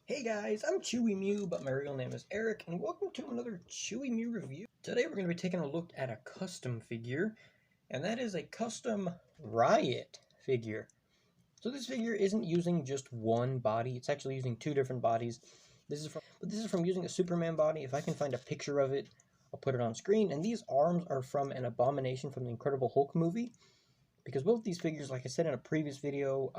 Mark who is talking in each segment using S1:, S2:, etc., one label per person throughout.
S1: Hey guys, I'm Chewy Mew, but my real name is Eric, and welcome to another Chewy Mew review. Today we're going to be taking a look at a custom figure, and that is a custom Riot figure. So this figure isn't using just one body, it's actually using two different bodies. This is from using a Superman body. If I can find a picture of it, I'll put it on screen. And these arms are from an Abomination from the Incredible Hulk movie, because both these figures, like I said in a previous video,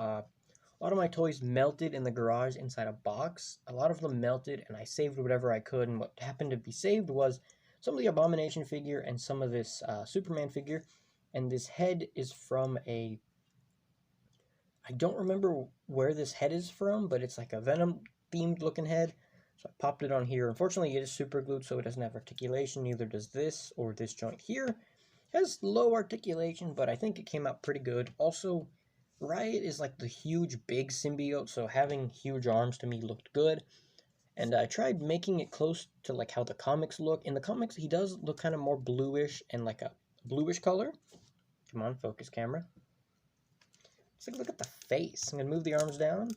S1: a lot of my toys melted in the garage inside a box. A lot of them melted, and I saved whatever I could, and what happened to be saved was some of the Abomination figure and some of this Superman figure, and this head is from a... I don't remember where this head is from, but it's like a Venom-themed looking head, so I popped it on here. Unfortunately, it is super glued, so it doesn't have articulation, neither does this or this joint here. It has low articulation, but I think it came out pretty good. Also, Riot is like the huge, big symbiote, so having huge arms to me looked good. And I tried making it close to like how the comics look. In the comics, he does look kind of more bluish and like a bluish color. Come on, focus camera. Let's take a look at the face. I'm going to move the arms down.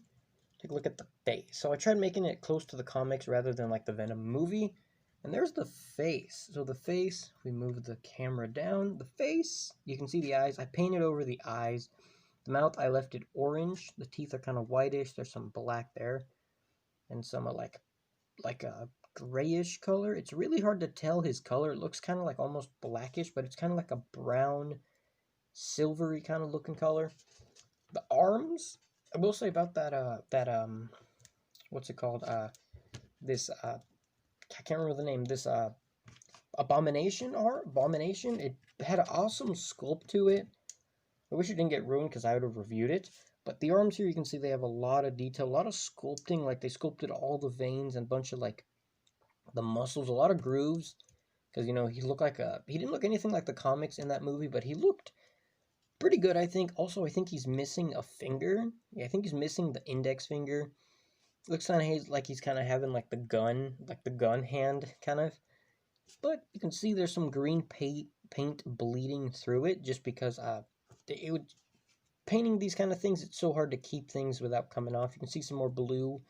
S1: Take a look at the face. So I tried making it close to the comics rather than like the Venom movie. And there's the face. So the face, if we move the camera down, the face, you can see the eyes. I painted over the eyes. The mouth, I left it orange. The teeth are kind of whitish. There's some black there. And some like a grayish color. It's really hard to tell his color. It looks kind of like almost blackish, but it's kind of like a brown, silvery kind of looking color. The arms, I will say about what's it called? I can't remember the name. This Abomination, it had an awesome sculpt to it. I wish it didn't get ruined because I would have reviewed it. But the arms here, you can see they have a lot of detail, a lot of sculpting. Like they sculpted all the veins and a bunch of like the muscles, a lot of grooves. Because, you know, he didn't look anything like the comics in that movie, but he looked pretty good, I think. Also, I think he's missing a finger. Yeah, I think he's missing the index finger. Looks kind of like he's kind of having like the gun hand kind of. But you can see there's some green paint bleeding through it just because painting these kind of things, it's so hard to keep things without coming off. You can see some more blue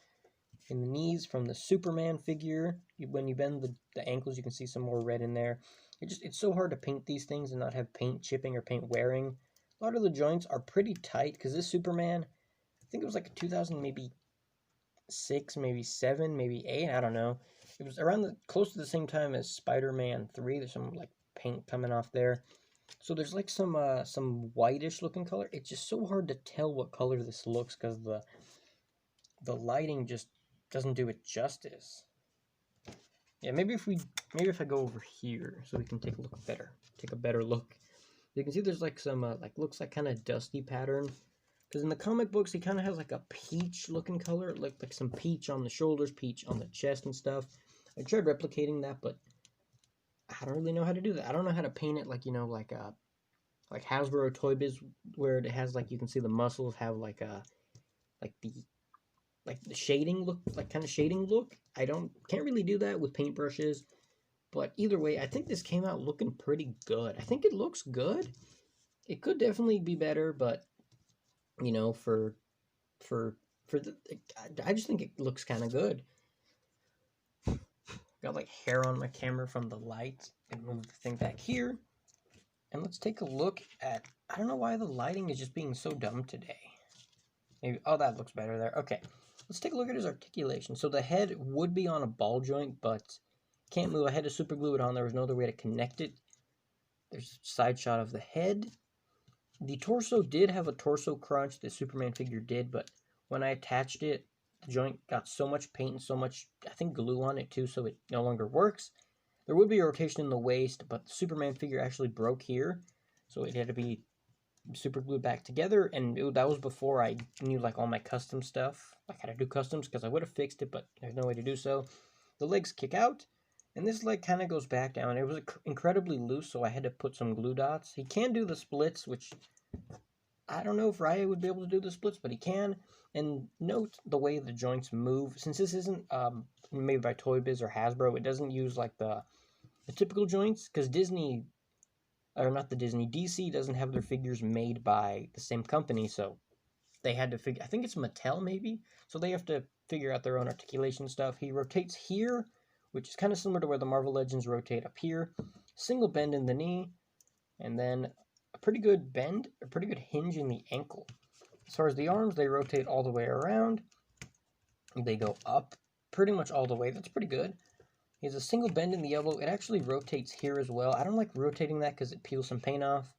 S1: in the knees from the Superman figure. When you bend the ankles, you can see some more red in there. It's so hard to paint these things and not have paint chipping or paint wearing. A lot of the joints are pretty tight because this Superman, I think it was like a 2000 maybe 6, maybe 7, maybe 8, I don't know. It was around close to the same time as Spider-Man 3. There's some like paint coming off there. So there's like some whitish looking color. It's just so hard to tell what color this looks because the lighting just doesn't do it justice. Yeah, maybe if I go over here so we can take a better look. You can see there's like some looks like kind of dusty pattern. Because in the comic books, he kind of has like a peach looking color, like some peach on the shoulders, peach on the chest and stuff. I tried replicating that, but I don't really know how to do that. I don't know how to paint it like, you know, like Hasbro Toy Biz, where it has like, you can see the muscles have like the shading look, like kind of shading look. Can't really do that with paintbrushes. But either way, I think this came out looking pretty good. I think it looks good. It could definitely be better, but you know, I just think it looks kind of good. Got like hair on my camera from the light. And move the thing back here. And let's take a look at, I don't know why the lighting is just being so dumb today. Maybe, oh, that looks better there. Okay, let's take a look at his articulation. So the head would be on a ball joint, but can't move. I had to super glue it on. There was no other way to connect it. There's a side shot of the head. The torso did have a torso crunch. The Superman figure did, but when I attached it, the joint got so much paint and so much, I think, glue on it too, so it no longer works. There would be a rotation in the waist, but the Superman figure actually broke here, so it had to be super glued back together, and that was before I knew like all my custom stuff, like how to do customs, because I would have fixed it, but there's no way to do so. The legs kick out, and this leg kind of goes back down. It was incredibly loose, so I had to put some glue dots. He can do the splits, which I don't know if Riot would be able to do the splits, but he can. And note the way the joints move. Since this isn't made by Toy Biz or Hasbro, it doesn't use like the typical joints, because Disney, or not the Disney, DC doesn't have their figures made by the same company, so they had to figure, I think it's Mattel maybe, so they have to figure out their own articulation stuff. He rotates here, which is kind of similar to where the Marvel Legends rotate up here. Single bend in the knee, and then a pretty good bend, a pretty good hinge in the ankle. As far as the arms, they rotate all the way around. They go up pretty much all the way. That's pretty good. He has a single bend in the elbow. It actually rotates here as well. I don't like rotating that because it peels some paint off.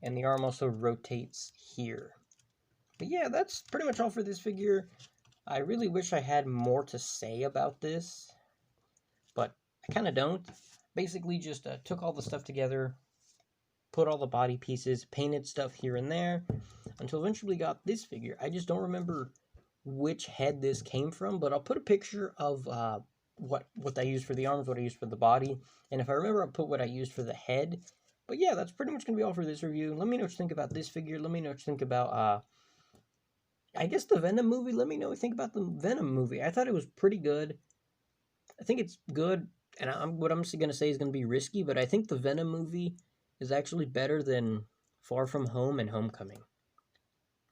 S1: And the arm also rotates here. But yeah, that's pretty much all for this figure. I really wish I had more to say about this, but I kind of don't. Basically just took all the stuff together, put all the body pieces, painted stuff here and there, until eventually got this figure. I just don't remember which head this came from, but I'll put a picture of what I used for the arms, what I used for the body, and if I remember, I'll put what I used for the head. But yeah, that's pretty much going to be all for this review. Let me know what you think about this figure. Let me know what you think about, I guess, the Venom movie. Let me know what you think about the Venom movie. I thought it was pretty good. I think it's good, and what I'm going to say is going to be risky, but I think the Venom movie is actually better than Far From Home and Homecoming.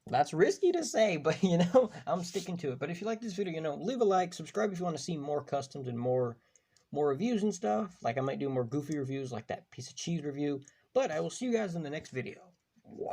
S1: That's risky to say, but, you know, I'm sticking to it. But if you like this video, you know, leave a like, subscribe if you want to see more customs and more reviews and stuff. Like, I might do more goofy reviews like that piece of cheese review. But I will see you guys in the next video. Wow.